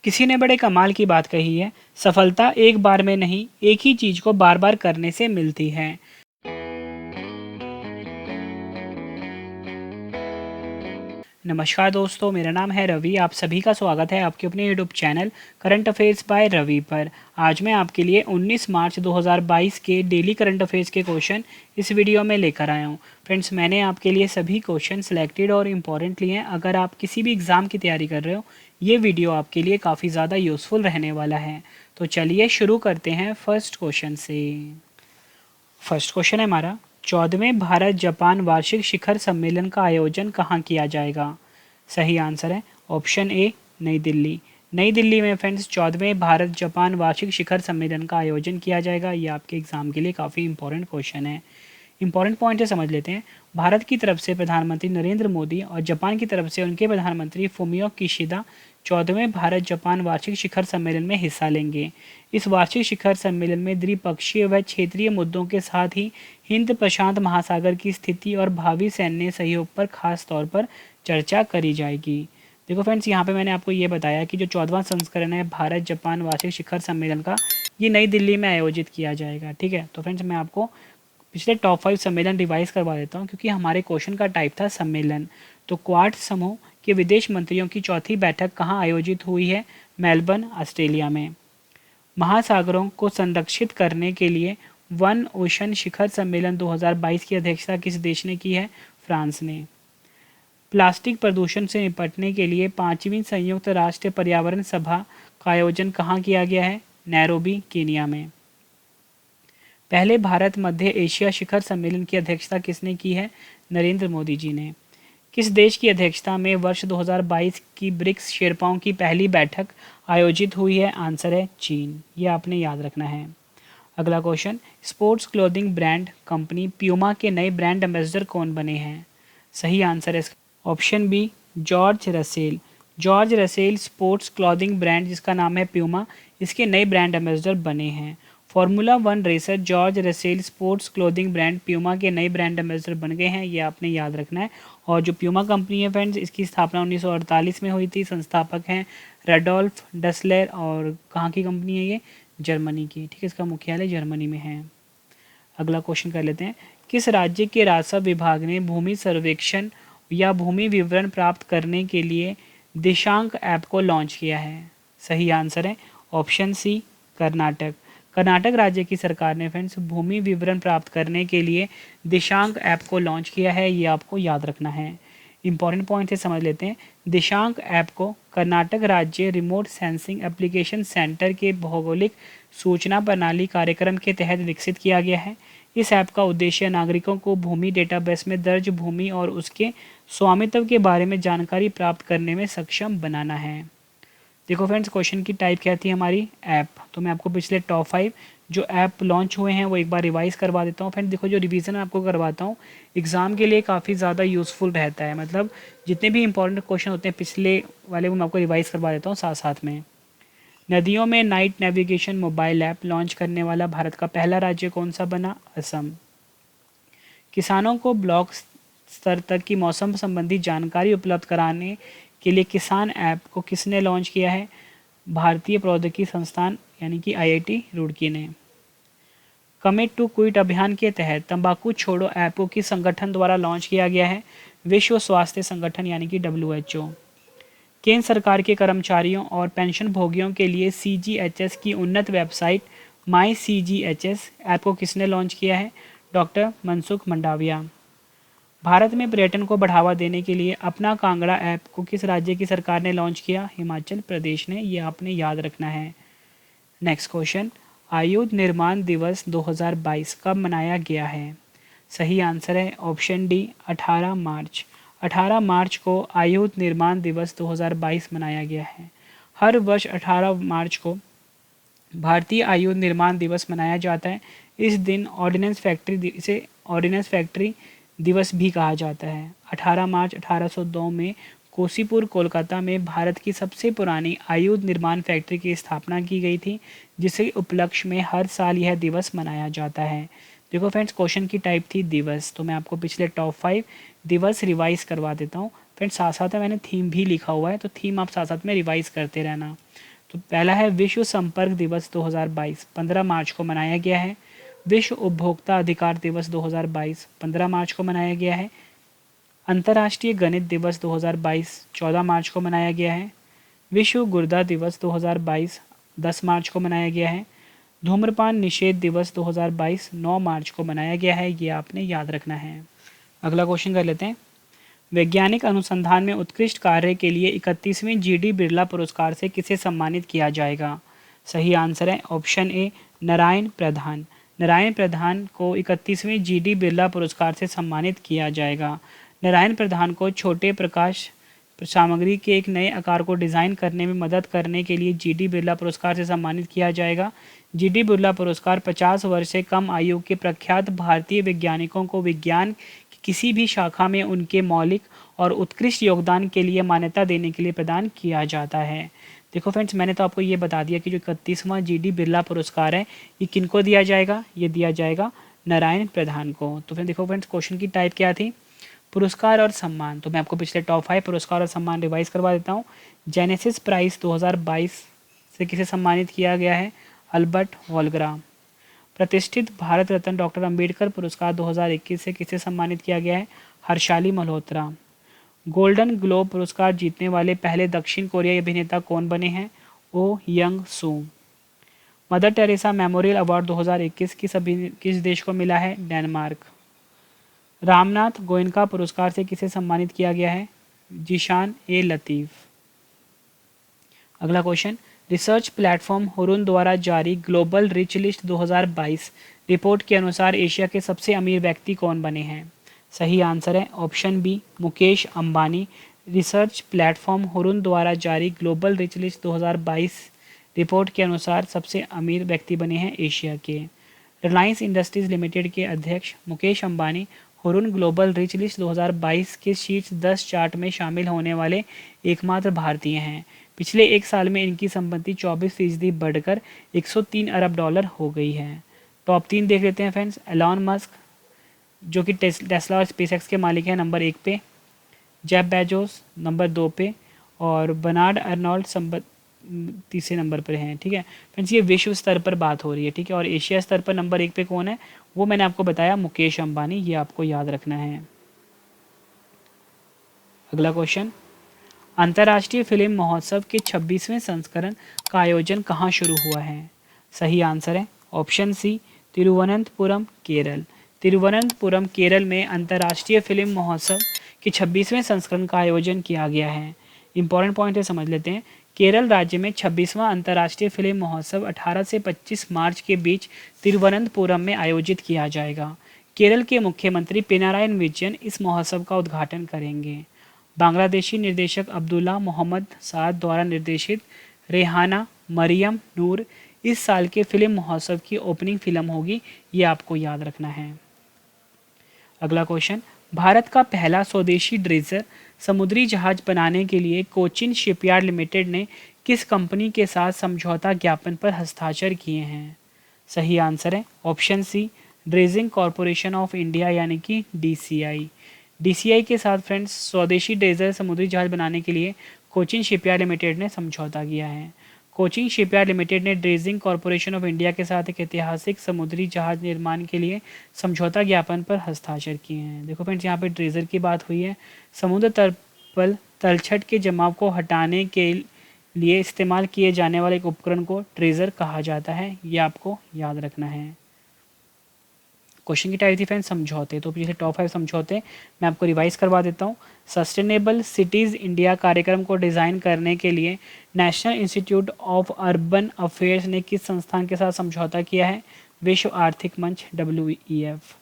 किसी ने बड़े कमाल की बात कही है, सफलता एक बार में नहीं, एक ही चीज को बार बार करने से मिलती है। नमस्कार दोस्तों, मेरा नाम है रवि। आप सभी का स्वागत है आपके अपने YouTube channel current affairs by Ravi पर। आज मैं आपके लिए 19 मार्च 2022 के डेली करंट अफेयर्स के क्वेश्चन इस वीडियो में लेकर आया हूँ। फ्रेंड्स, मैंने आपके लिए सभी क्वेश्चन सिलेक्टेड और इम्पॉर्टेंट लिए हैं। अगर आप किसी भी एग्ज़ाम की तैयारी कर रहे हो, ये वीडियो आपके लिए काफ़ी ज़्यादा यूज़फुल रहने वाला है। तो चलिए शुरू करते हैं फर्स्ट क्वेश्चन से। फर्स्ट क्वेश्चन है हमारा, 14वें भारत जापान वार्षिक शिखर सम्मेलन का आयोजन कहाँ किया जाएगा? सही आंसर है ऑप्शन ए, नई दिल्ली। नई दिल्ली में फ्रेंड्स 14वें भारत जापान वार्षिक शिखर सम्मेलन का आयोजन किया जाएगा। ये आपके एग्जाम के लिए काफ़ी इंपॉर्टेंट क्वेश्चन है। इंपॉर्टेंट पॉइंट है, समझ लेते हैं। भारत की तरफ से प्रधानमंत्री नरेंद्र मोदी और जापान की तरफ से उनके प्रधानमंत्री फुमियो किशिदा 14वें भारत जापान वार्षिक शिखर सम्मेलन में हिस्सा लेंगे। इस वार्षिक शिखर सम्मेलन में द्विपक्षीय व क्षेत्रीय मुद्दों के साथ ही हिंद प्रशांत महासागर की स्थिति और भावी सैन्य सहयोग पर खास तौर पर चर्चा करी जाएगी। देखो फ्रेंड्स, यहाँ पे मैंने आपको ये बताया कि जो 14वां संस्करण है भारत जापान वार्षिक शिखर सम्मेलन का, ये नई दिल्ली में आयोजित किया जाएगा। ठीक है, तो फ्रेंड्स मैं आपको पिछले टॉप 5 सम्मेलन रिवाइज करवा देता हूँ, क्योंकि हमारे क्वेश्चन का टाइप था सम्मेलन। तो क्वाड समूह के विदेश मंत्रियों की चौथी बैठक कहाँ आयोजित हुई है? मेलबर्न, ऑस्ट्रेलिया में। महासागरों को संरक्षित करने के लिए वन ओशन शिखर सम्मेलन 2022 की अध्यक्षता किस देश ने की है? फ्रांस ने। प्लास्टिक प्रदूषण से निपटने के लिए 5वीं संयुक्त राष्ट्र पर्यावरण सभा का आयोजन कहाँ किया गया है? नैरोबी, केनिया में। पहले भारत मध्य एशिया शिखर सम्मेलन की अध्यक्षता किसने की है? नरेंद्र मोदी जी ने। किस देश की अध्यक्षता में वर्ष 2022 की ब्रिक्स शेरपाओं की पहली बैठक आयोजित हुई है? आंसर है चीन। ये आपने याद रखना है। अगला question, sports clothing brand company Puma के नए ब्रांड एम्बेसडर कौन बने हैं? सही आंसर है option B, George Russell. George Russell sports clothing brand जिसका नाम है प्यूमा, इसके नए ब्रांड एम्बेसडर बने हैं। Formula 1 racer George Russell sports clothing brand Puma के नए ब्रांड एम्बेसडर बन गए हैं। ये आपने याद रखना है। और जो प्यूमा कंपनी है फ्रेंड्स, इसकी स्थापना 1948 में हुई थी। संस्थापक हैं रेडोल्फ डसलर। और कहाँ की कंपनी है ये? जर्मनी की। ठीक है, इसका मुख्यालय जर्मनी में है। अगला क्वेश्चन कर लेते हैं, किस राज्य के राजस्व विभाग ने भूमि सर्वेक्षण या भूमि विवरण प्राप्त करने के लिए दिशांक ऐप को लॉन्च किया है? सही आंसर है ऑप्शन सी, कर्नाटक। कर्नाटक राज्य की सरकार ने फ्रेंड्स भूमि विवरण प्राप्त करने के लिए दिशांक ऐप को लॉन्च किया है। ये आपको याद रखना है। इंपॉर्टेंट पॉइंट से समझ लेते हैं। दिशांक ऐप को कर्नाटक राज्य रिमोट सेंसिंग एप्लीकेशन सेंटर के भौगोलिक सूचना प्रणाली कार्यक्रम के तहत विकसित किया गया है। इस ऐप का उद्देश्य नागरिकों को भूमि डेटाबेस में दर्ज भूमि और उसके स्वामित्व के बारे में जानकारी प्राप्त करने में सक्षम बनाना है। देखो फ्रेंड्स, क्वेश्चन की टाइप क्या थी हमारी? ऐप। तो मैं आपको पिछले टॉप 5 जो ऐप लॉन्च हुए हैं वो एक बार रिवाइज करवा देता हूँ। फ्रेंड्स देखो, जो रिवीजन आपको करवाता हूँ एग्ज़ाम के लिए काफ़ी ज़्यादा यूज़फुल रहता है। मतलब जितने भी इंपॉर्टेंट क्वेश्चन होते हैं पिछले वाले वो मैं आपको रिवाइज करवा देता हूँ साथ साथ में। नदियों में night navigation mobile app launch करने वाला भारत का पहला राज्य कौन सा बना? असम। किसानों को ब्लॉक स्तर तक की मौसम संबंधी जानकारी उपलब्ध कराने के लिए किसान ऐप को किसने लॉन्च किया है? भारतीय प्रौद्योगिकी संस्थान यानी कि आईआईटी रुड़की ने। कमिट टू क्विट अभियान के तहत तंबाकू छोड़ो ऐप को किस संगठन द्वारा लॉन्च किया गया है? विश्व स्वास्थ्य संगठन यानी कि WHO। केंद्र सरकार के कर्मचारियों और पेंशन भोगियों के लिए CGHS की उन्नत वेबसाइट माई CGHS ऐप को किसने लॉन्च किया है? डॉक्टर मनसुख मंडाविया। भारत में पर्यटन को बढ़ावा देने के लिए अपना कांगड़ा ऐप को किस राज्य की सरकार ने लॉन्च किया? हिमाचल प्रदेश ने। ये आपने याद रखना है। नेक्स्ट क्वेश्चन, आयुध निर्माण दिवस 2022 कब मनाया गया है? सही आंसर है ऑप्शन डी, 18 मार्च। 18 मार्च को आयुध निर्माण दिवस 2022 मनाया गया है। हर वर्ष 18 मार्च को भारतीय आयुध निर्माण दिवस मनाया जाता है। इस दिन ऑर्डिनेंस फैक्ट्री दिवस भी कहा जाता है। 18 मार्च 1802 में कोसीपुर कोलकाता में भारत की सबसे पुरानी आयुध निर्माण फैक्ट्री की स्थापना की गई थी, जिसके उपलक्ष्य में हर साल यह दिवस मनाया जाता है। देखो फ्रेंड्स, क्वेश्चन की टाइप थी दिवस, तो मैं आपको पिछले टॉप 5 दिवस रिवाइज करवा देता हूँ। फ्रेंड्स साथ साथ में मैंने थीम भी लिखा हुआ है, तो थीम आप साथ साथ में रिवाइज करते रहना। तो पहला है विश्व संपर्क दिवस 2022, 15 मार्च को मनाया गया है। विश्व उपभोक्ता अधिकार दिवस 2022, 15 मार्च को मनाया गया है। अंतर्राष्ट्रीय गणित दिवस 2022, 14 मार्च को मनाया गया है। विश्व गुर्दा दिवस 2022, 10 मार्च को मनाया गया है। धूम्रपान निषेध दिवस 2022, 9 मार्च को मनाया गया है। ये आपने याद रखना है। अगला क्वेश्चन कर लेते हैं। वैज्ञानिक अनुसंधान में उत्कृष्ट कार्य के लिए 31वें जीडी बिरला पुरस्कार से किसे सम्मानित किया जाएगा? सही आंसर है ऑप्शन ए नारायण प्रधान। नारायण प्रधान को 31वें जीडी बिरला पुरस्कार से सम्मानित किया जाएगा। नारायण प्रधान को छोटे प्रकाश सामग्री के एक नए आकार को डिज़ाइन करने में मदद करने के लिए जीडी बिरला पुरस्कार से सम्मानित किया जाएगा। जीडी बिरला पुरस्कार 50 वर्ष से कम आयु के प्रख्यात भारतीय वैज्ञानिकों को विज्ञान की किसी भी शाखा में उनके मौलिक और उत्कृष्ट योगदान के लिए मान्यता देने के लिए प्रदान किया जाता है। देखो फ्रेंड्स, मैंने तो आपको ये बता दिया कि जो 31वां जीडी बिरला पुरस्कार है ये किनको दिया जाएगा? ये दिया जाएगा नारायण प्रधान को। तो फिर देखो फ्रेंड्स, क्वेश्चन की टाइप क्या थी? पुरस्कार और सम्मान। तो मैं आपको पिछले टॉप 5 पुरस्कार और सम्मान रिवाइज करवा देता हूँ। जेनेसिस प्राइज़ 2022 से किसे सम्मानित किया गया है? अल्बर्ट वोल्ग्रा। प्रतिष्ठित भारत रत्न डॉक्टर अंबेडकर पुरस्कार 2021 से किसे सम्मानित किया गया है? हर्षाली मल्होत्रा। गोल्डन ग्लोब पुरस्कार जीतने वाले पहले दक्षिण कोरियाई अभिनेता कौन बने हैं? ओ यंग सू। मदर टेरेसा मेमोरियल अवार्ड 2021 किस देश को मिला है? डेनमार्क। रामनाथ गोयनका पुरस्कार से किसे सम्मानित किया गया है? जिशान ए लतीफ़। अगला क्वेश्चन, रिसर्च प्लेटफॉर्म हुरुन द्वारा जारी ग्लोबल रिच लिस्ट 2022 रिपोर्ट के अनुसार एशिया के सबसे अमीर व्यक्ति कौन बने हैं? सही आंसर है option B Mukesh Ambani. Research platform Hurun द्वारा जारी ग्लोबल रिच लिस्ट 2022 रिपोर्ट के अनुसार सबसे अमीर व्यक्ति बने हैं एशिया के। रिलायंस इंडस्ट्रीज लिमिटेड के अध्यक्ष Mukesh Ambani Hurun global rich list 2022 के शीर्ष 10 चार्ट में शामिल होने वाले एकमात्र भारतीय हैं। पिछले एक साल में इनकी संपत्ति 24% बढ़कर 103 अरब डॉलर हो गई है। टॉप 3 देख लेते हैं फ्रेंड्स। एलॉन मस्क जो कि टेस्ला और स्पेसएक्स के मालिक हैं, नंबर 1 पे। जेफ बेजोस नंबर 2 पे। और बर्नार्ड अर्नोल्ड तीसरे नंबर पर हैं। ठीक है फ्रेंड्स, ये विश्व स्तर पर बात हो रही है। ठीक है, और एशिया स्तर पर नंबर 1 पे कौन है? वो मैंने आपको बताया, मुकेश अंबानी। ये आपको याद रखना है। अगला क्वेश्चन, अंतर्राष्ट्रीय फिल्म महोत्सव के 26वें संस्करण का आयोजन कहाँ शुरू हुआ है? सही आंसर है ऑप्शन सी तिरुवनंतपुरम, केरल। तिरुवनंतपुरम, केरल में अंतर्राष्ट्रीय फिल्म महोत्सव के 26वें संस्करण का आयोजन किया गया है। इंपॉर्टेंट पॉइंट है, समझ लेते हैं। केरल राज्य में 26वां अंतर्राष्ट्रीय फिल्म महोत्सव 18 से 25 मार्च के बीच तिरुवनंतपुरम में आयोजित किया जाएगा। केरल के मुख्यमंत्री पिनाराई विजयन इस महोत्सव का उद्घाटन करेंगे। बांग्लादेशी निर्देशक अब्दुल्ला मोहम्मद साद द्वारा निर्देशित रेहाना मरियम नूर इस साल के फिल्म महोत्सव की ओपनिंग फिल्म होगी। ये आपको याद रखना है। अगला क्वेश्चन, भारत का पहला स्वदेशी ड्रेजर समुद्री जहाज बनाने के लिए कोचिन शिपयार्ड लिमिटेड ने किस कंपनी के साथ समझौता ज्ञापन पर हस्ताक्षर किए हैं? सही आंसर है option C dredging corporation of India यानी कि DCI। DCI के साथ फ्रेंड्स स्वदेशी ड्रेजर समुद्री जहाज बनाने के लिए कोचिन शिपयार्ड लिमिटेड ने समझौता किया है। कोचिन शिपयार्ड लिमिटेड ने ड्रेजिंग कॉरपोरेशन ऑफ इंडिया के साथ एक ऐतिहासिक समुद्री जहाज निर्माण के लिए समझौता ज्ञापन पर हस्ताक्षर किए हैं। देखो फ्रेंड्स, यहाँ पे ड्रेजर की बात हुई है। समुद्र तल पर तलछट के जमाव को हटाने के लिए इस्तेमाल किए जाने वाले एक उपकरण को ड्रेजर कहा जाता है। ये आपको याद रखना है। क्वेश्चन की टाइप थी फ्रेंड्स समझौते। तो पिछले टॉप 5 समझौते मैं आपको रिवाइज करवा देता हूँ। सस्टेनेबल सिटीज़ इंडिया कार्यक्रम को डिज़ाइन करने के लिए national institute of urban affairs ने किस संस्थान के साथ समझौता किया है? विश्व आर्थिक मंच WEF।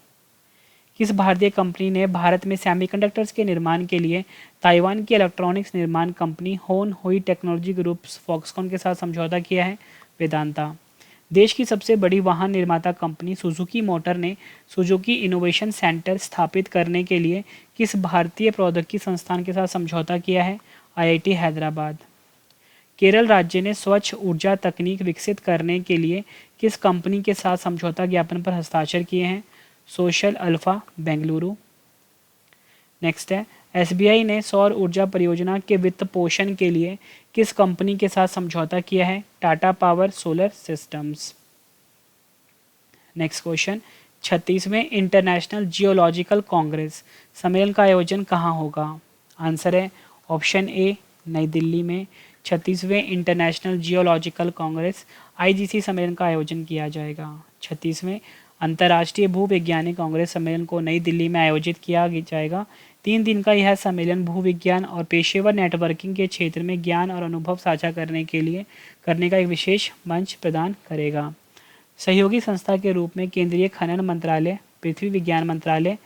किस भारतीय कंपनी ने भारत में सेमीकंडक्टर्स के निर्माण के लिए ताइवान की इलेक्ट्रॉनिक्स निर्माण कंपनी होन हुई टेक्नोलॉजी ग्रुप्स फॉक्सकॉन के साथ समझौता किया है? वेदांता। देश की सबसे बड़ी वाहन निर्माता कंपनी सुजुकी मोटर ने सुजुकी इनोवेशन सेंटर स्थापित करने के लिए किस भारतीय प्रौद्योगिकी संस्थान के साथ समझौता किया है? IIT हैदराबाद। केरल राज्य ने स्वच्छ ऊर्जा तकनीक विकसित करने के लिए किस कंपनी के साथ समझौता ज्ञापन पर हस्ताक्षर किए हैं? Social alpha Bengaluru. नेक्स्ट है, एसबीआई ने सौर ऊर्जा परियोजना के वित्त पोषण के लिए किस कंपनी के साथ समझौता किया है? Tata power solar systems. Next question, 36वें इंटरनेशनल जियोलॉजिकल कांग्रेस सम्मेलन का आयोजन कहाँ होगा? आंसर है ऑप्शन ए नई दिल्ली में 36वें इंटरनेशनल जियोलॉजिकल कांग्रेस आईजीसी सम्मेलन का आयोजन किया जाएगा। 36वें अंतर्राष्ट्रीय भूवैज्ञानिक कांग्रेस सम्मेलन को नई दिल्ली में आयोजित किया जाएगा। 3 दिन का यह सम्मेलन भूविज्ञान और पेशेवर नेटवर्किंग के क्षेत्र में ज्ञान और अनुभव साझा करने का एक विशेष मंच प्रदान करेगा। सहयोगी संस्था के रूप में केंद्रीय खनन मंत्रालय, पृथ्वी विज्ञान मंत्रालय,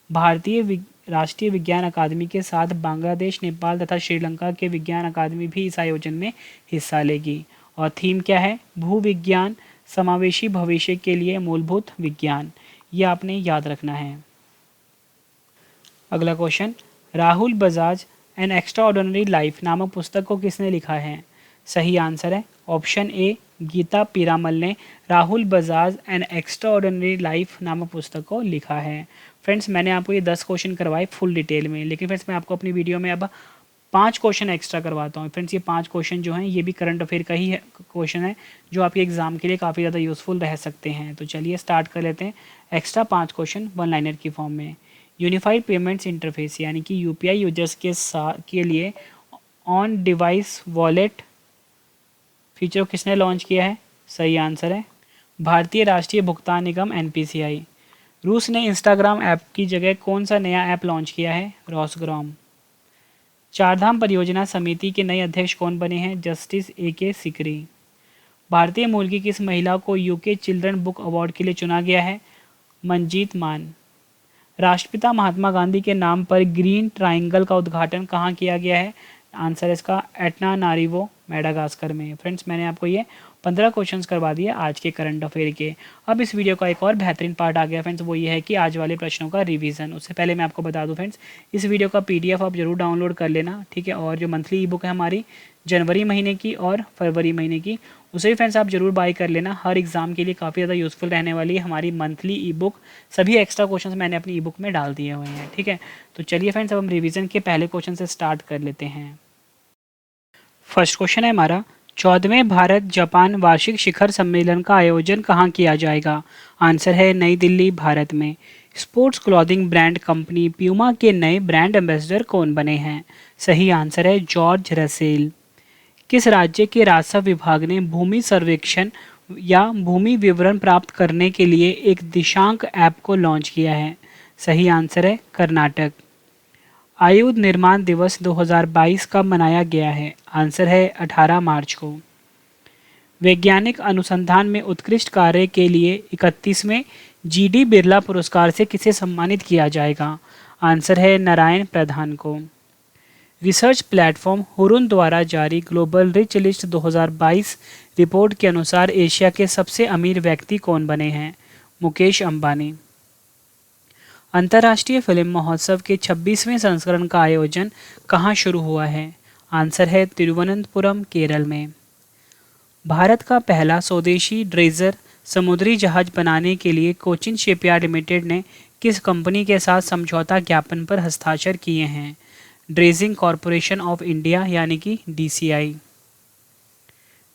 भारतीय राष्ट्रीय विज्ञान अकादमी के साथ बांग्लादेश, नेपाल तथा श्रीलंका के विज्ञान अकादमी भी इस आयोजन में हिस्सा लेगी। और थीम क्या है? भूविज्ञान समावेशी भविष्य के लिए मूलभूत विज्ञान। ये आपने याद रखना है। अगला question, Rahul Bajaj N extraordinary life नामक पुस्तक को किसने लिखा है? सही आंसर है ऑप्शन ए गीता पीरामल ने Rahul Bajaj N extraordinary life नामक पुस्तक को लिखा है। फ्रेंड्स, मैंने आपको ये 10 क्वेश्चन करवाए फुल डिटेल में, लेकिन फ्रेंड्स मैं आपको अपनी वीडियो में अब 5 क्वेश्चन एक्स्ट्रा करवाता हूँ। फ्रेंड्स, ये 5 क्वेश्चन जो हैं ये भी करंट अफेयर का ही क्वेश्चन है, जो आपके एग्जाम के लिए काफ़ी ज़्यादा यूज़फुल रह सकते हैं। तो चलिए स्टार्ट कर लेते हैं। एक्स्ट्रा 5 क्वेश्चन 1 लाइनर की फॉर्म में। यूनिफाइड पेमेंट्स इंटरफेस यानी कि यूपीआई यूजर्स के लिए ऑन डिवाइस वॉलेट फीचर को किसने लॉन्च किया है? सही आंसर है भारतीय राष्ट्रीय भुगतान निगम एनपीसीआई। रूस ने इंस्टाग्राम ऐप की जगह कौन सा नया ऐप लॉन्च किया है? रॉसग्राम। चारधाम परियोजना समिति के नए अध्यक्ष कौन बने हैं? Justice AK Sikri. भारतीय मूल की किस महिला को यूके चिल्ड्रन बुक अवार्ड के लिए चुना गया है? मंजीत मान। राष्ट्रपिता महात्मा गांधी के नाम पर ग्रीन ट्राइंगल का उद्घाटन कहाँ किया गया है? आंसर इसका एटनानारिवो मेडागास्कर में। फ्रेंड्स, मैंने आपको ये 15 क्वेश्चंस करवा दिए आज के करंट अफेयर के। अब इस वीडियो का एक और बेहतरीन पार्ट आ गया फ्रेंड्स, वो ये है कि आज वाले प्रश्नों का रिवीजन। उससे पहले मैं आपको बता दूं फ्रेंड्स, इस वीडियो का PDF आप जरूर डाउनलोड कर लेना, ठीक है। और जो मंथली ई बुक है हमारी जनवरी महीने की और फरवरी महीने की, उसे भी फ्रेंड्स आप जरूर बाय कर लेना। हर एग्जाम के लिए काफ़ी ज़्यादा यूज़फुल रहने वाली है हमारी मंथली ई बुक। सभी एक्स्ट्रा क्वेश्चन मैंने अपनी ई बुक में डाल दिए हुए हैं, ठीक है। तो चलिए फ्रेंड्स, अब हम रिविज़न के पहले क्वेश्चन से स्टार्ट कर लेते हैं। फर्स्ट क्वेश्चन है हमारा, 14वें भारत जापान वार्षिक शिखर सम्मेलन का आयोजन कहाँ किया जाएगा? आंसर है नई दिल्ली, भारत में। Sports clothing brand company Puma के नए ब्रांड एम्बेसडर कौन बने हैं? सही आंसर है जॉर्ज रसेल। किस राज्य के राजस्व विभाग ने भूमि सर्वेक्षण या भूमि विवरण प्राप्त करने के लिए एक दिशांक ऐप को लॉन्च किया है? सही आंसर है कर्नाटक। आयुध निर्माण दिवस 2022 कब मनाया गया है? आंसर है 18 मार्च को। वैज्ञानिक अनुसंधान में उत्कृष्ट कार्य के लिए 31वें GD बिरला पुरस्कार से किसे सम्मानित किया जाएगा? आंसर है नारायण प्रधान को। रिसर्च प्लेटफॉर्म हुरुन द्वारा जारी ग्लोबल रिच लिस्ट 2022 रिपोर्ट के अनुसार एशिया के सबसे अमीर व्यक्ति कौन बने हैं? मुकेश अंबानी। अंतर्राष्ट्रीय फिल्म महोत्सव के 26वें संस्करण का आयोजन कहाँ शुरू हुआ है? आंसर है तिरुवनंतपुरम, केरल में। भारत का पहला स्वदेशी ड्रेजर समुद्री जहाज बनाने के लिए कोचिन शिपयार्ड लिमिटेड ने किस कंपनी के साथ समझौता ज्ञापन पर हस्ताक्षर किए हैं? ड्रेजिंग कॉरपोरेशन ऑफ इंडिया यानी कि DCI।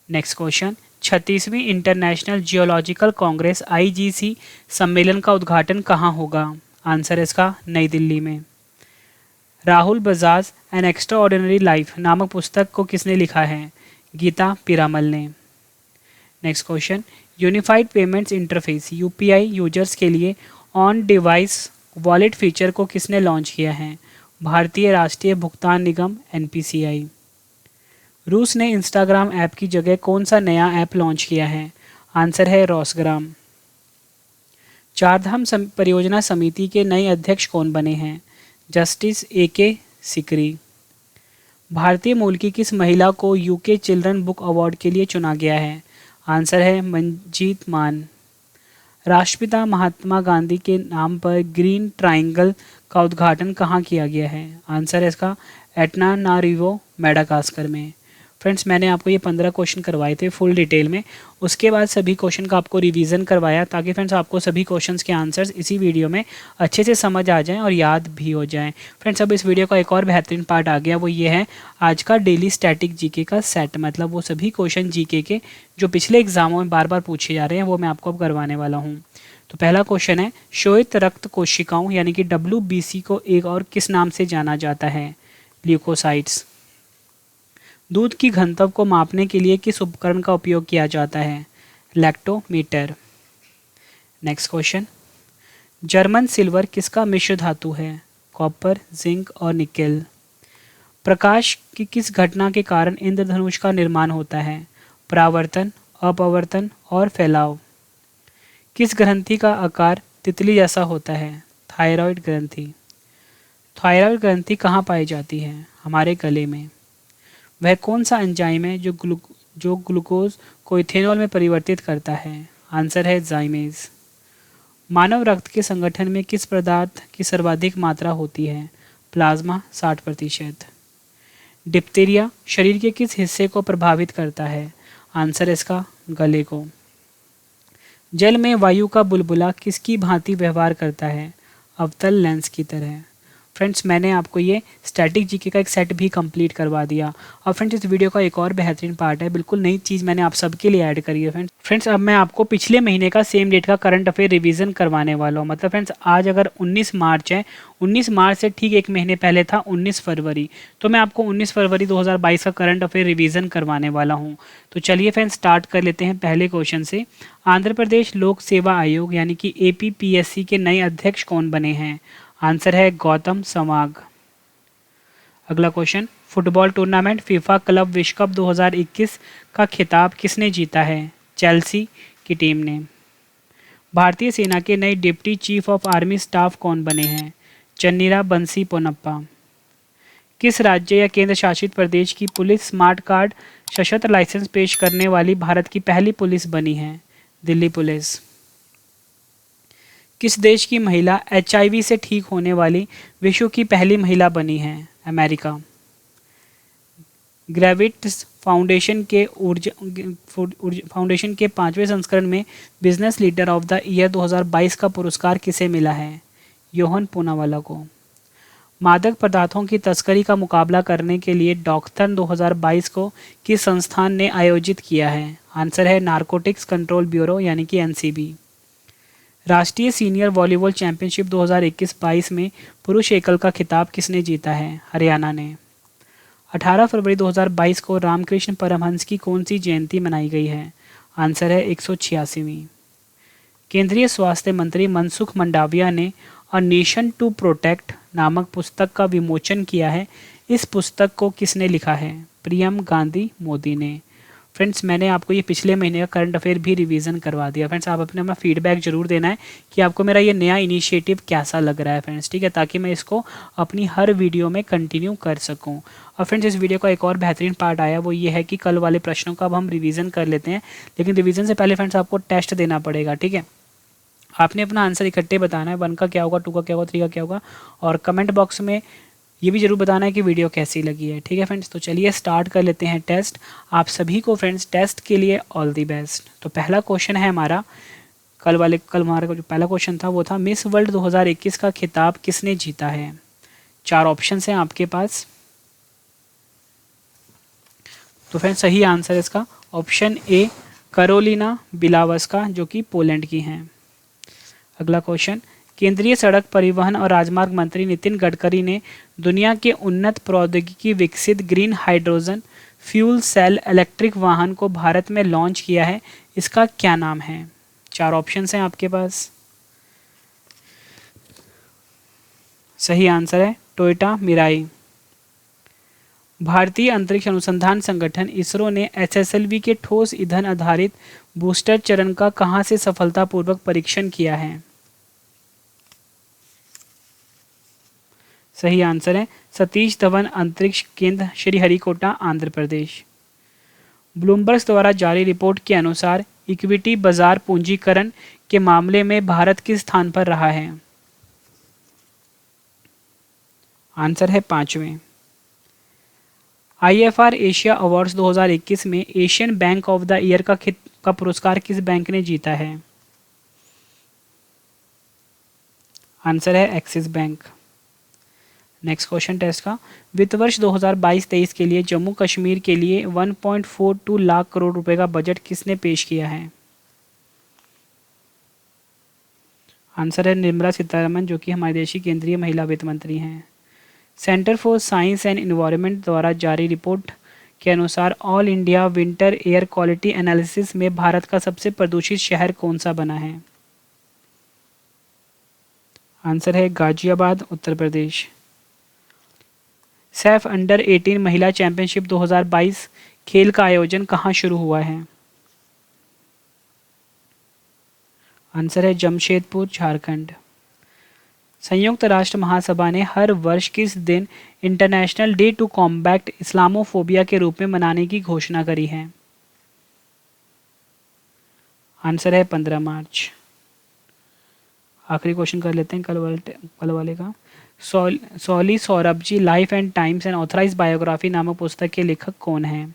नेक्स्ट क्वेश्चन, 36वीं इंटरनेशनल जियोलॉजिकल कांग्रेस IGC सम्मेलन का उद्घाटन कहाँ होगा? आंसर इसका नई दिल्ली में। Rahul Bajaj N extraordinary life नामक पुस्तक को किसने लिखा है? गीता पीरामल ने। Next question, unified payments interface UPI users के लिए ऑन डिवाइस वॉलेट फीचर को किसने लॉन्च किया है? भारतीय राष्ट्रीय भुगतान निगम NPCI। रूस ने इंस्टाग्राम ऐप की जगह कौन सा नया ऐप लॉन्च किया है? आंसर है रॉसग्राम। चारधाम परियोजना समिति के नए अध्यक्ष कौन बने हैं? Justice AK Sikri. भारतीय मूल की किस महिला को यूके चिल्ड्रन बुक अवार्ड के लिए चुना गया है? आंसर है मंजीत मान। राष्ट्रपिता महात्मा गांधी के नाम पर ग्रीन ट्राइंगल का उद्घाटन कहाँ किया गया है? आंसर है इसका एटनानारिवो, मेडागास्कर में। फ्रेंड्स मैंने आपको ये 15 क्वेश्चन करवाए थे फुल डिटेल में। उसके बाद सभी क्वेश्चन का आपको रिवीजन करवाया ताकि फ्रेंड्स आपको सभी क्वेश्चंस के आंसर्स इसी वीडियो में अच्छे से समझ आ जाएं और याद भी हो जाएं। फ्रेंड्स अब इस वीडियो का एक और बेहतरीन पार्ट आ गया, वो ये है आज का डेली स्टैटिक जीके का सेट, मतलब वो सभी क्वेश्चन जीके के जो पिछले एग्जामों में बार बार पूछे जा रहे हैं वो मैं आपको अब करवाने वाला हूँ। तो पहला क्वेश्चन है, श्वेत रक्त कोशिकाओं यानी कि WBC को एक और किस नाम से जाना जाता है? ल्यूकोसाइट्स। दूध की घनत्व को मापने के लिए किस उपकरण का उपयोग किया जाता है? Lactometer. Next question, German silver किसका मिश्र धातु है? कॉपर, जिंक और निकेल। प्रकाश की किस घटना के कारण इंद्रधनुष का निर्माण होता है? परावर्तन, अपवर्तन और फैलाव। किस ग्रंथि का आकार तितली जैसा होता है? थायराइड ग्रंथि। थायराइड ग्रंथि कहाँ पाई जाती है? हमारे गले में। वह कौन सा एंजाइम है जो ग्लूकोज को इथेनॉल में परिवर्तित करता है? आंसर है जाइमेज। मानव रक्त के संगठन में किस पदार्थ की सर्वाधिक मात्रा होती है? प्लाज्मा 60%। डिप्थीरिया शरीर के किस हिस्से को प्रभावित करता है? आंसर है इसका गले को। जल में वायु का बुलबुला किसकी भांति व्यवहार करता है? अवतल लेंस की तरह। फ्रेंड्स मैंने आपको ये स्टैटिक जीके का एक सेट भी कंप्लीट करवा दिया। और फ्रेंड्स इस वीडियो का एक और बेहतरीन पार्ट है, बिल्कुल नई चीज़ मैंने आप सबके लिए ऐड करी है फ्रेंड्स अब मैं आपको पिछले महीने का सेम डेट का करंट अफेयर रिवीजन करवाने वाला हूँ। मतलब फ्रेंड्स आज अगर 19 मार्च है, 19 मार्च से ठीक एक महीने पहले था 19 फरवरी, तो मैं आपको 19 फरवरी 2022 का करंट अफेयर रिवीजन करवाने वाला हूँ। तो चलिए फ्रेंड्स स्टार्ट कर लेते हैं पहले क्वेश्चन से। आंध्र प्रदेश लोक सेवा आयोग यानी कि APPSC के नए अध्यक्ष कौन बने हैं? आंसर है गौतम सवांग। अगला question, football tournament FIFA club विश्व कप 2021 का खिताब किसने जीता है? चेल्सी की टीम ने। भारतीय सेना के नए deputy chief of army staff कौन बने हैं? चन्नीरा बंसी पोनप्पा। किस राज्य या केंद्र शासित प्रदेश की पुलिस स्मार्ट कार्ड सशस्त्र लाइसेंस पेश करने वाली भारत की पहली पुलिस बनी है? दिल्ली पुलिस। किस देश की महिला HIV से ठीक होने वाली विश्व की पहली महिला बनी है? अमेरिका। ग्रेविट्स फाउंडेशन के 5वें संस्करण में business leader of the year 2022 का पुरस्कार किसे मिला है? योहन पूनावाला को। मादक पदार्थों की तस्करी का मुकाबला करने के लिए डॉकथन 2022 को किस संस्थान ने आयोजित किया है? आंसर है नारकोटिक्स कंट्रोल ब्यूरो यानी कि NCB। राष्ट्रीय सीनियर वॉलीबॉल चैंपियनशिप 2021-22 में पुरुष एकल का खिताब किसने जीता है? हरियाणा ने। 18 फरवरी 2022 को रामकृष्ण परमहंस की कौन सी जयंती मनाई गई है? आंसर है 186वीं। केंद्रीय स्वास्थ्य मंत्री मनसुख मंडाविया ने अ नेशन टू प्रोटेक्ट नामक पुस्तक का विमोचन किया है। इस पुस्तक को किसने लिखा है? प्रियम गांधी मोदी ने। फ्रेंड्स मैंने आपको ये पिछले महीने का करंट अफेयर भी रिवीजन करवा दिया। फ्रेंड्स आप अपना फीडबैक जरूर देना है कि आपको मेरा ये नया इनिशिएटिव कैसा लग रहा है फ्रेंड्स, ठीक है, ताकि मैं इसको अपनी हर वीडियो में कंटिन्यू कर सकूं। और फ्रेंड्स इस वीडियो का एक और बेहतरीन पार्ट आया, वो ये है कि कल वाले प्रश्नों का अब हम रिवीजन कर लेते हैं, लेकिन रिवीजन से पहले फ्रेंड्स आपको टेस्ट देना पड़ेगा, ठीक है। आपने अपना आंसर इकट्ठे बताना है, 1 का क्या होगा, 2 का क्या होगा, 3 का क्या होगा, और कमेंट बॉक्स में ये भी जरूर बताना है कि वीडियो कैसी लगी है, ठीक है फ्रेंड्स। तो चलिए स्टार्ट कर लेते हैं टेस्ट। आप सभी को फ्रेंड्स टेस्ट के लिए ऑल दी बेस्ट। तो पहला क्वेश्चन है हमारा, कल हमारा जो पहला क्वेश्चन था वो था मिस वर्ल्ड 2021 का खिताब किसने जीता है? 4 ऑप्शन हैं आपके पास। तो फ्रेंड्स सही आंसर है इसका ऑप्शन A करोलिना बिलावस्का जो कि पोलैंड की हैं। अगला क्वेश्चन, केंद्रीय सड़क परिवहन और राजमार्ग मंत्री नितिन गडकरी ने दुनिया के उन्नत प्रौद्योगिकी विकसित green hydrogen fuel cell electric वाहन को भारत में लॉन्च किया है। इसका क्या नाम है? 4 ऑप्शन हैं आपके पास। सही आंसर है टोयोटा मिराई। भारतीय अंतरिक्ष अनुसंधान संगठन इसरो ने SSLV के ठोस ईंधन आधारित बूस्टर चरण का कहां से सफलतापूर्वक परीक्षण किया है? सही आंसर है सतीश धवन अंतरिक्ष केंद्र श्रीहरिकोटा आंध्र प्रदेश। ब्लूमबर्ग द्वारा जारी रिपोर्ट के अनुसार इक्विटी बाजार पूंजीकरण के मामले में भारत किस स्थान पर रहा है? आंसर है 5वें। IFR एशिया अवार्ड्स 2021 में Asian bank of the year का पुरस्कार किस बैंक ने जीता है? आंसर है Axis bank. Next question test का, वित्त वर्ष 2022-23 के लिए जम्मू कश्मीर के लिए 1.42 लाख करोड़ रुपए का बजट किसने पेश किया है? आंसर है निर्मला सीतारमन, जो कि हमारे देश की केंद्रीय महिला वित्त मंत्री हैं। Centre for science and environment द्वारा जारी रिपोर्ट के अनुसार all India winter air quality analysis में भारत का सबसे प्रदूषित शहर कौन सा बना है? आंसर है गाजियाबाद, उत्तर प्रदेश। सैफ अंडर 18 महिला चैंपियनशिप 2022 खेल का आयोजन कहाँ शुरू हुआ है? आंसर है जमशेदपुर, झारखंड। संयुक्त राष्ट्र महासभा ने हर वर्ष किस दिन international day to combat Islamophobia के रूप में मनाने की घोषणा करी है? आंसर है 15 मार्च। आखिरी क्वेश्चन कर लेते हैं कल वाले का। Soli Sorabjee life and times and authorise biography नामक पुस्तक के लेखक कौन हैं?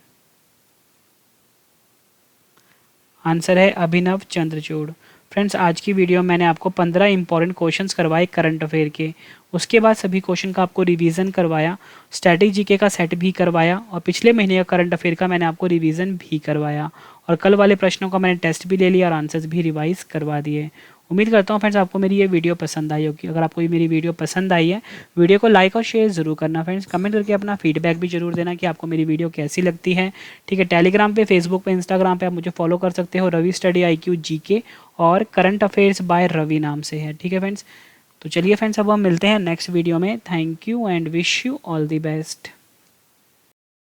आंसर है अभिनव चंद्रचूड़। फ्रेंड्स, आज की वीडियो में मैंने आपको 15 इंपॉर्टेंट क्वेश्चंस करवाए करंट अफेयर के। उसके बाद सभी क्वेश्चन का आपको रिवीजन करवाया, स्टैटिक जीके का सेट भी करवाया और पिछले महीने का करंट अफेयर का मैंने आपको रिवीजन भी करवाया और कल वाले प्रश्नों का मैंने टेस्ट भी ले लिया और आंसर्स भी रिवाइज करवा दिए। उम्मीद करता हूँ फ्रेंड्स आपको मेरी ये वीडियो पसंद आई होगी। अगर आपको ये मेरी वीडियो पसंद आई है, वीडियो को लाइक और शेयर ज़रूर करना फ्रेंड्स। कमेंट करके अपना फीडबैक भी जरूर देना कि आपको मेरी वीडियो कैसी लगती है। ठीक है, टेलीग्राम पे, फेसबुक पे, इंस्टाग्राम पे आप मुझे फॉलो कर सकते हो, रवि स्टडी IQ GK और करंट अफेयर्स बाय रवि नाम से है। ठीक है फ्रेंड्स, तो चलिए फ्रेंड्स अब हम मिलते हैं नेक्स्ट वीडियो में। Thank you and wish you all the best.